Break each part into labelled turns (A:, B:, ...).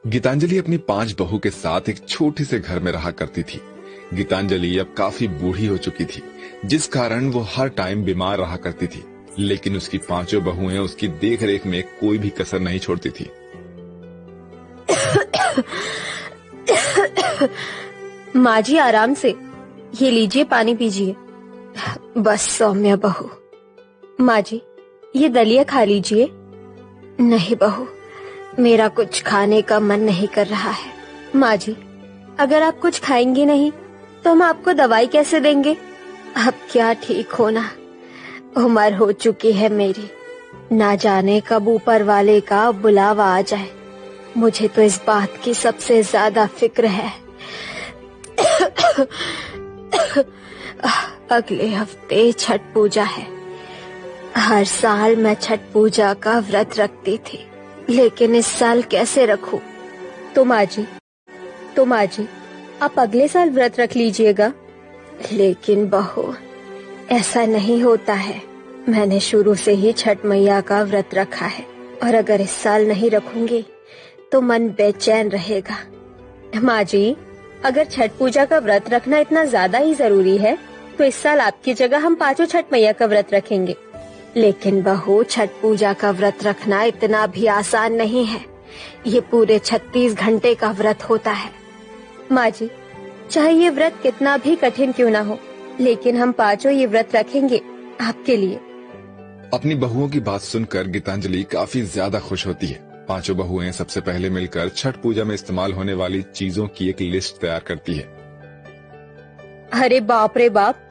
A: गीतांजलि अपनी 5 बहू के साथ एक छोटे से घर में रहा करती थी। गीतांजलि अब काफी बूढ़ी हो चुकी थी, जिस कारण वो हर टाइम बीमार रहा करती थी, लेकिन उसकी 5 बहुएं उसकी देख रेख में कोई भी कसर नहीं छोड़ती थी।
B: माँ जी आराम से, ये लीजिए पानी पीजिए। बस सौम्या बहू। माँ जी ये दलिया खा लीजिए। नहीं बहू, मेरा कुछ खाने का मन नहीं कर रहा है। माँ जी अगर आप कुछ खाएंगी नहीं तो हम आपको दवाई कैसे देंगे? अब क्या ठीक होना, उम्र हो चुकी है मेरी, ना जाने कब ऊपर वाले का बुलावा आ जाए। मुझे तो इस बात की सबसे ज्यादा फिक्र है। अगले हफ्ते छठ पूजा है। हर साल मैं छठ पूजा का व्रत रखती थी, लेकिन इस साल कैसे रखूं? तो माँ जी आप अगले साल व्रत रख लीजिएगा। लेकिन बहू ऐसा नहीं होता है, मैंने शुरू से ही छठ मैया का व्रत रखा है और अगर इस साल नहीं रखूंगी तो मन बेचैन रहेगा। माँ जी अगर छठ पूजा का व्रत रखना इतना ज्यादा ही जरूरी है तो इस साल आपकी जगह हम 5 छठ मैया का व्रत रखेंगे। लेकिन बहू छठ पूजा का व्रत रखना इतना भी आसान नहीं है, ये पूरे 36 घंटे का व्रत होता है। माँ जी चाहे ये व्रत कितना भी कठिन क्यों ना हो, लेकिन हम 5 ये व्रत रखेंगे आपके लिए।
A: अपनी बहुओं की बात सुनकर गीतांजलि काफी ज्यादा खुश होती है। 5 बहुएं सबसे पहले मिलकर छठ पूजा में इस्तेमाल होने वाली चीजों की एक लिस्ट तैयार करती है।
B: अरे बाप रे बाप,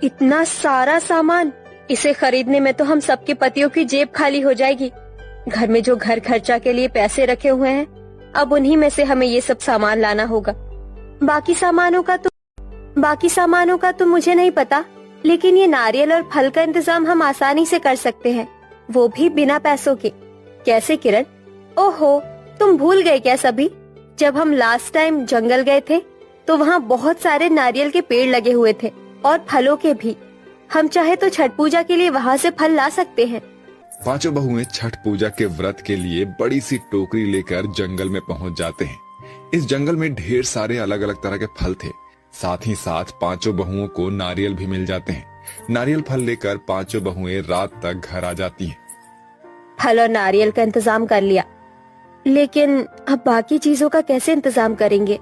B: इतना सारा सामान! इसे खरीदने में तो हम सबके पतियों की जेब खाली हो जाएगी। घर में जो घर खर्चा के लिए पैसे रखे हुए हैं, अब उन्हीं में से हमें ये सब सामान लाना होगा। बाकी सामानों का तो मुझे नहीं पता, लेकिन ये नारियल और फल का इंतजाम हम आसानी से कर सकते हैं, वो भी बिना पैसों के। कैसे किरण? ओहो, तुम भूल गए क्या सभी? जब हम लास्ट टाइम जंगल गए थे तो वहाँ बहुत सारे नारियल के पेड़ लगे हुए थे और फलों के भी। हम चाहे तो छठ पूजा के लिए वहाँ से फल ला सकते हैं।
A: 5 बहुएं छठ पूजा के व्रत के लिए बड़ी सी टोकरी लेकर जंगल में पहुँच जाते हैं। इस जंगल में ढेर सारे अलग अलग तरह के फल थे। साथ ही साथ 5 बहुओं को नारियल भी मिल जाते हैं। नारियल फल लेकर 5 बहुएं रात तक घर आ जाती हैं।
B: फल और नारियल का इंतजाम कर लिया, लेकिन अब बाकी चीजों का कैसे इंतजाम करेंगे?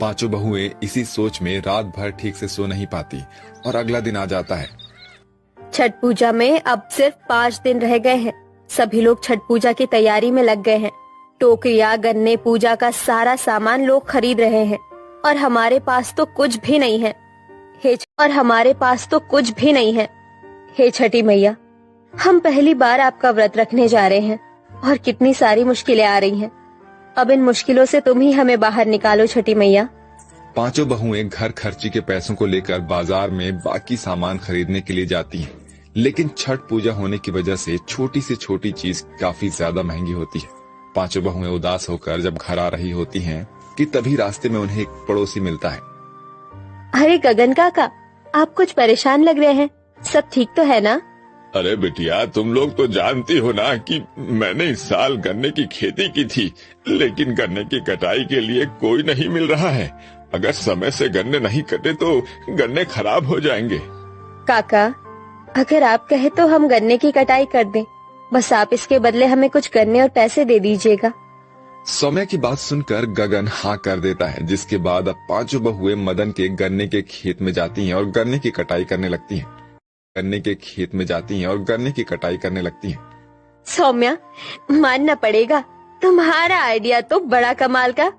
A: 5 बहुएं इसी सोच में रात भर ठीक से सो नहीं पाती और अगला दिन आ जाता है।
B: छठ पूजा में अब सिर्फ 5 दिन रह गए हैं। सभी लोग छठ पूजा की तैयारी में लग गए हैं। टोकरियां, गन्ने, पूजा का सारा सामान लोग खरीद रहे हैं और हमारे पास तो कुछ भी नहीं है। हे छठी मैया, हम पहली बार आपका व्रत रखने जा रहे हैं और कितनी सारी मुश्किलें आ रही हैं। अब इन मुश्किलों से तुम ही हमें बाहर निकालो छठी मैया।
A: 5 बहुएं घर खर्ची के पैसों को लेकर बाजार में बाकी सामान खरीदने के लिए जाती हैं, लेकिन छठ पूजा होने की वजह से छोटी से छोटी चीज काफी ज्यादा महंगी होती है। 5 बहुएं उदास होकर जब घर आ रही होती हैं कि तभी रास्ते में उन्हें एक पड़ोसी मिलता है।
B: अरे गगन काका, आप कुछ परेशान लग रहे हैं, सब ठीक तो है ना?
C: अरे बिटिया, तुम लोग तो जानती हो ना कि मैंने इस साल गन्ने की खेती की थी, लेकिन गन्ने की कटाई के लिए कोई नहीं मिल रहा है। अगर समय से गन्ने नहीं कटे तो गन्ने खराब हो जाएंगे।
B: काका, अगर आप कहे तो हम गन्ने की कटाई कर दें, बस आप इसके बदले हमें कुछ गन्ने और पैसे दे दीजिएगा।
A: समय की बात सुनकर गगन हाँ कर देता है, जिसके बाद अब 5 बहुएं मदन के गन्ने के खेत में जाती हैं और गन्ने की कटाई करने लगती हैं।
B: सौम्या, मानना पड़ेगा, तुम्हारा आइडिया तो बड़ा कमाल का।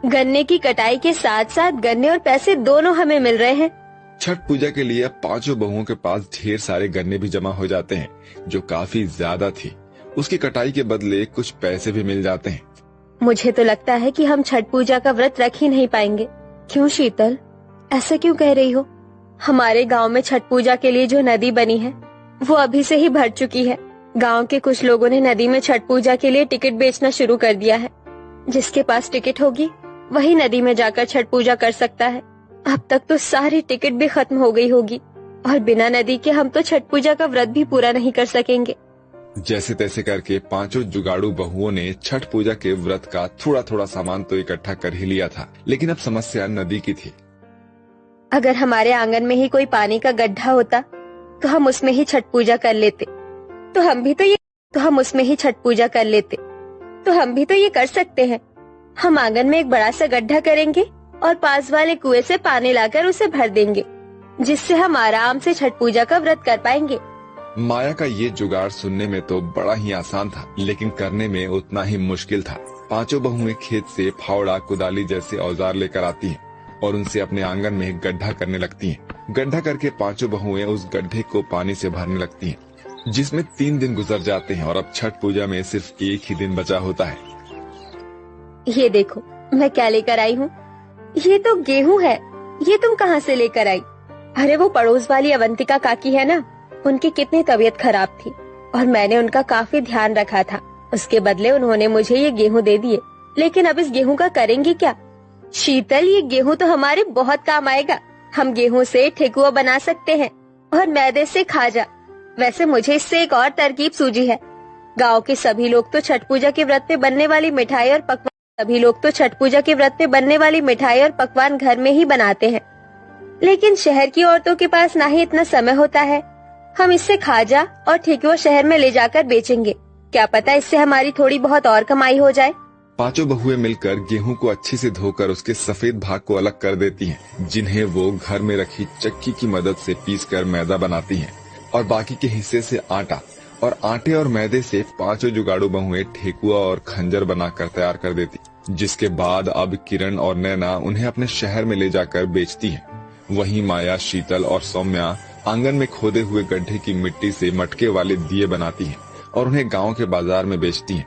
B: गन्ने की कटाई के साथ साथ गन्ने और पैसे दोनों हमें मिल रहे हैं।
A: छठ पूजा के लिए अब 5 बहुओं के पास ढेर सारे गन्ने भी जमा हो जाते हैं, जो काफी ज्यादा थी। उसकी कटाई के बदले कुछ पैसे भी मिल जाते हैं।
B: मुझे तो लगता है कि हम छठ पूजा का व्रत रख ही नहीं पाएंगे। क्यों शीतल, ऐसा क्यों कह रही हो? हमारे गांव में छठ पूजा के लिए जो नदी बनी है वो अभी से ही भर चुकी है। गांव के कुछ लोगों ने नदी में छठ पूजा के लिए टिकट बेचना शुरू कर दिया है। जिसके पास टिकट होगी वही नदी में जाकर छठ पूजा कर सकता है। अब तक तो सारी टिकट भी खत्म हो गई होगी और बिना नदी के हम तो छठ पूजा का व्रत भी पूरा नहीं कर सकेंगे।
A: जैसे तैसे करके पांचों जुगाड़ू बहुओं ने छठ पूजा के व्रत का थोड़ा थोड़ा सामान तो इकट्ठा कर ही लिया था, लेकिन अब समस्या नदी की थी।
B: अगर हमारे आंगन में ही कोई पानी का गड्ढा होता तो हम उसमें ही छठ पूजा कर लेते। तो हम भी तो ये कर सकते हैं। हम आंगन में एक बड़ा सा गड्ढा करेंगे और पास वाले कुएं से पानी लाकर उसे भर देंगे, जिससे हम आराम से छठ पूजा का व्रत कर पाएंगे।
A: माया का ये जुगाड़ सुनने में तो बड़ा ही आसान था, लेकिन करने में उतना ही मुश्किल था। पांचों बहुएं खेत से फावड़ा, कुदाली जैसे औजार लेकर आती हैं और उनसे अपने आंगन में गड्ढा करने लगती हैं। गड्ढा करके पांचों बहुएं उस गड्ढे को पानी से भरने लगती हैं, जिसमें 3 दिन गुजर जाते हैं और अब छठ पूजा में सिर्फ एक ही दिन बचा होता है।
B: ये देखो मैं क्या लेकर आई हूँ। ये तो गेहूं है। ये तुम कहाँ से लेकर आई? अरे वो पड़ोस वाली अवंतिका काकी है ना, उनकी कितनी तबीयत खराब थी और मैंने उनका काफी ध्यान रखा था। उसके बदले उन्होंने मुझे ये गेहूं दे दिए, लेकिन अब इस गेहूं का करेंगे क्या? शीतल, ये गेहूं तो हमारे बहुत काम आएगा। हम गेहूं से ठेकुआ बना सकते हैं और मैदे से खाजा। वैसे मुझे इससे एक और तरकीब सूझी है। गांव के सभी लोग तो छठ पूजा के व्रत पे बनने वाली मिठाई और पकवान घर में ही बनाते हैं, लेकिन शहर की औरतों के पास ना ही इतना समय होता है। हम इससे खाजा और ठेकुआ शहर में ले जाकर बेचेंगे। क्या पता इससे हमारी थोड़ी बहुत और कमाई हो जाए।
A: पांचों बहुएं मिलकर गेहूं को अच्छे से धोकर उसके सफेद भाग को अलग कर देती हैं, जिन्हें वो घर में रखी चक्की की मदद से पीसकर मैदा बनाती हैं और बाकी के हिस्से से आटा, और आटे और मैदे से पांचों जुगाड़ू बहुएं ठेकुआ और खंजर बनाकर तैयार कर देती, जिसके बाद अब किरण और नैना उन्हें अपने शहर में ले जाकर बेचती हैं। वहीं माया, शीतल और सौम्या आंगन में खोदे हुए गड्ढे की मिट्टी से मटके वाले दिए बनाती हैं और उन्हें गांव के बाजार में बेचती हैं।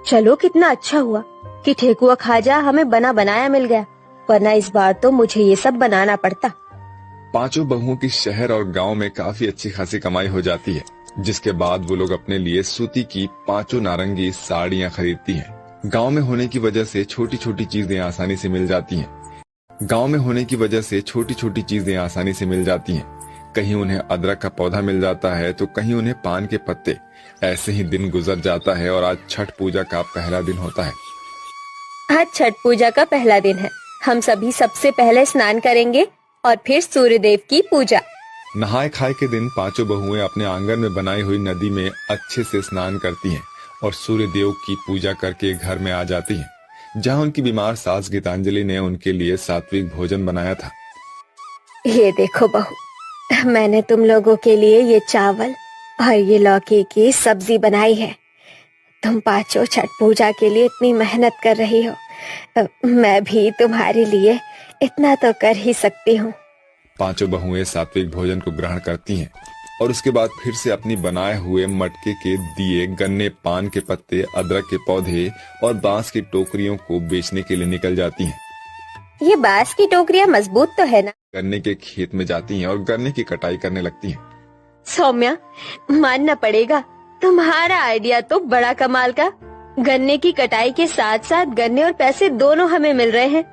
B: चलो, कितना अच्छा हुआ कि ठेकुआ खाजा हमें बना बनाया मिल गया, वरना इस बार तो मुझे ये सब बनाना पड़ता।
A: पांचों बहुओं की शहर और गांव में काफी अच्छी खासी कमाई हो जाती है, जिसके बाद वो लोग अपने लिए सूती की 5 नारंगी साड़ियां खरीदती हैं। गांव में होने की वजह से छोटी छोटी चीजें आसानी से मिल जाती हैं। कहीं उन्हें अदरक का पौधा मिल जाता है तो कहीं उन्हें पान के पत्ते। ऐसे ही दिन गुजर जाता है और आज छठ पूजा का पहला दिन होता है।
B: आज छठ पूजा का पहला दिन है। हम सभी सबसे पहले स्नान करेंगे और फिर सूर्य देव की पूजा।
A: नहाए खाए के दिन पांचों बहुएं अपने आंगन में बनाई हुई नदी में अच्छे से स्नान करती हैं और सूर्य देव की पूजा करके घर में आ जाती हैं, जहां उनकी बीमार सास गीतांजलि ने उनके लिए सात्विक भोजन बनाया था।
B: ये देखो बहू, मैंने तुम लोगों के लिए ये चावल और ये लौकी की सब्जी बनाई है। तुम पांचों छठ पूजा के लिए इतनी मेहनत कर रही हो, मैं भी तुम्हारे लिए इतना तो कर ही सकती हूँ।
A: पांचों बहुएं सात्विक भोजन को ग्रहण करती हैं और उसके बाद फिर से अपनी बनाए हुए मटके के दिए, गन्ने, पान के पत्ते, अदरक के पौधे और बांस की टोकरियों को बेचने के लिए निकल जाती हैं।
B: ये बांस की टोकरियां मजबूत तो है ना?
A: गन्ने के खेत में जाती हैं और गन्ने की कटाई करने लगती हैं।
B: सौम्या, मानना पड़ेगा, तुम्हारा आइडिया तो बड़ा कमाल का। गन्ने की कटाई के साथ साथ गन्ने और पैसे दोनों हमें मिल रहे हैं।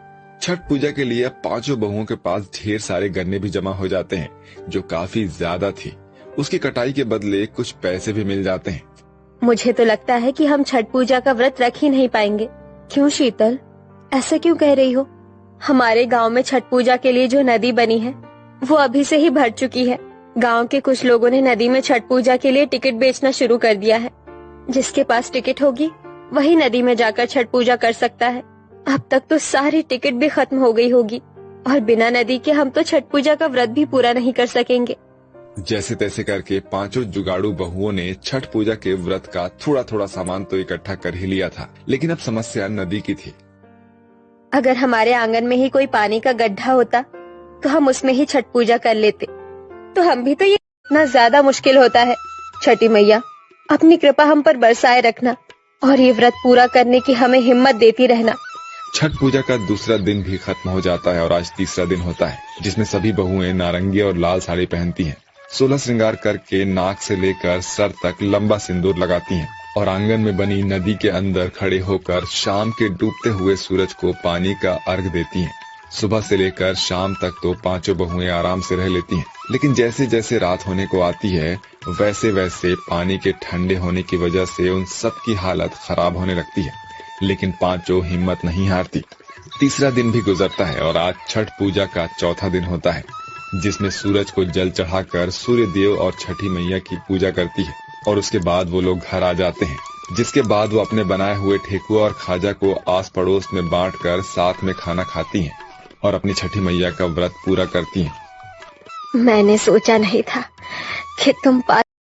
A: छठ पूजा के लिए पांचों बहुओं के पास ढेर सारे गन्ने भी जमा हो जाते हैं, जो काफी ज्यादा थी। उसकी कटाई के बदले कुछ पैसे भी मिल जाते हैं।
B: मुझे तो लगता है कि हम छठ पूजा का व्रत रख ही नहीं पाएंगे। क्यों शीतल, ऐसा क्यों कह रही हो? हमारे गांव में छठ पूजा के लिए जो नदी बनी है वो अभी से ही भर चुकी है। गांव के कुछ लोगों ने नदी में छठ पूजा के लिए टिकट बेचना शुरू कर दिया है। जिसके पास टिकट होगी वही नदी में जाकर छठ पूजा कर सकता है। अब तक तो सारी टिकट भी खत्म हो गई होगी और बिना नदी के हम तो छठ पूजा का व्रत भी पूरा नहीं कर सकेंगे।
A: जैसे तैसे करके पांचों जुगाड़ू बहुओं ने छठ पूजा के व्रत का थोड़ा थोड़ा सामान तो इकट्ठा कर ही लिया था, लेकिन अब समस्या नदी की थी।
B: अगर हमारे आंगन में ही कोई पानी का गड्ढा होता तो हम उसमें ही छठ पूजा कर लेते। तो हम भी तो ये इतना ज्यादा मुश्किल होता है। छठी मैया, अपनी कृपा हम पर बरसाए रखना और ये व्रत पूरा करने की हमें हिम्मत देती रहना।
A: छठ पूजा का दूसरा दिन भी खत्म हो जाता है और आज तीसरा दिन होता है, जिसमें सभी बहुएं नारंगी और लाल साड़ी पहनती हैं। 16 श्रृंगार करके नाक से लेकर सर तक लंबा सिंदूर लगाती हैं और आंगन में बनी नदी के अंदर खड़े होकर शाम के डूबते हुए सूरज को पानी का अर्घ देती हैं। सुबह से लेकर शाम तक तो पांचों बहुएं आराम से रह लेती हैं, लेकिन जैसे जैसे रात होने को आती है वैसे वैसे पानी के ठंडे होने की वजह से उन सब की हालत खराब होने लगती है। लेकिन पांचों हिम्मत नहीं हारती। तीसरा दिन भी गुजरता है और आज छठ पूजा का चौथा दिन होता है, जिसमें सूरज को जल चढ़ाकर सूर्य देव और छठी मैया की पूजा करती है और उसके बाद वो लोग घर आ जाते हैं, जिसके बाद वो अपने बनाए हुए ठेकुआ और खाजा को आस पड़ोस में बांटकर साथ में खाना खाती हैं और अपनी छठी मैया का व्रत पूरा करती हैं।
B: मैंने सोचा नहीं था कि तुम